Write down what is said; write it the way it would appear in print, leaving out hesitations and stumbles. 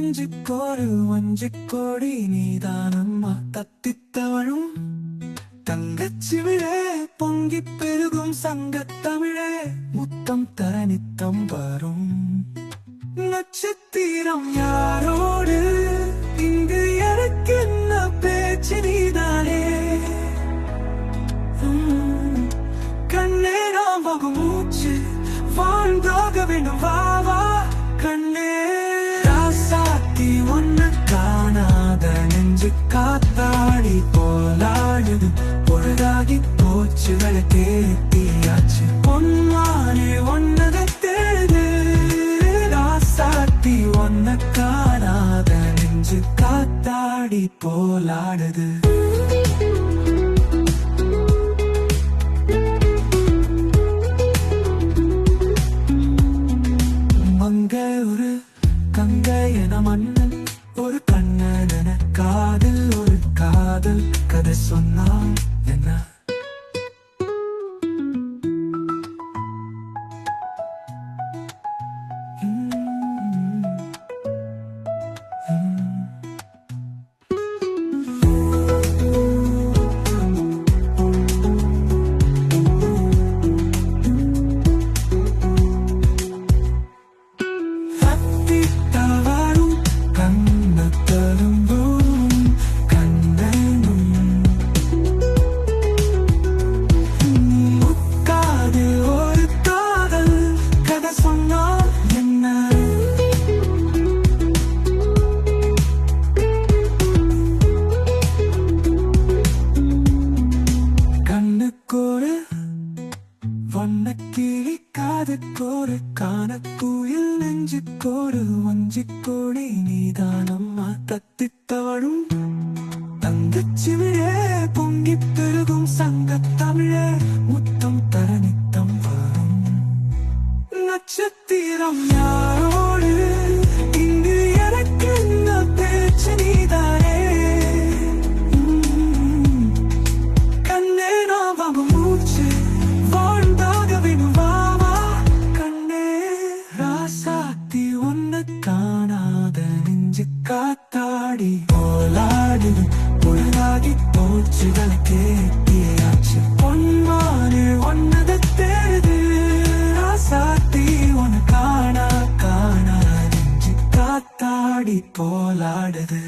நெஞ்சுக்கோரு வஞ்சிக்கோடி நீதானம்மா தத்தித்தவழும் தங்கச்சிவிழே பொங்கி பெருகும் சங்கத்தமிழே முத்தம் தர நித்தம் வரும் நட்சத்திரம் யாரோடு இங்கு எனக்கு என்ன பேச்சு நீதானே கண்ணே நாம் வகும் மூச்சு வாழ்ந்தாக வேண்டும் வாவா கண்ணே ராசாத்தி ஒன்னு காணாத நெஞ்சு காத்தாடி போலாடுது பொழுதாகி போச்சு விளக்கேத்தியாச்சு பொன்மானே ஒன்னதை தேடு ராசாத்தி ஒன்ன காணாத நெஞ்சு காத்தாடி போலாடுது ஒரு கங்கை என மன்னன் ஒரு கண்ணன் என காதல் ஒரு காதல் கதை சொன்னான் என்ன வண்ணக்கிளி காதுக்கோரு காணக்குயில் நெஞ்சுக்கோரு வஞ்சிக்கோடி நீதானம்மா தத்தித்தவழும் தங்கச்சிவிழே பொங்கி பெருகும் சங்கத்தமிழே முத்தம் தர நித்தம் வரும் நட்சத்திரம் யாரோடு இங்கு எனக்கு என்ன பேச்சு நீதானே கண்ணே நாம் வகும் மூச்சு காணாத நெஞ்சு காத்தாடி போலாடுது பொழுதாகி போச்சு விளக்கேத்தியாச்சு பொன்மானே ஒன்னதை தேடுது ராசாத்தி ஒன்னு காணா நெஞ்சு காத்தாடி போலாடுது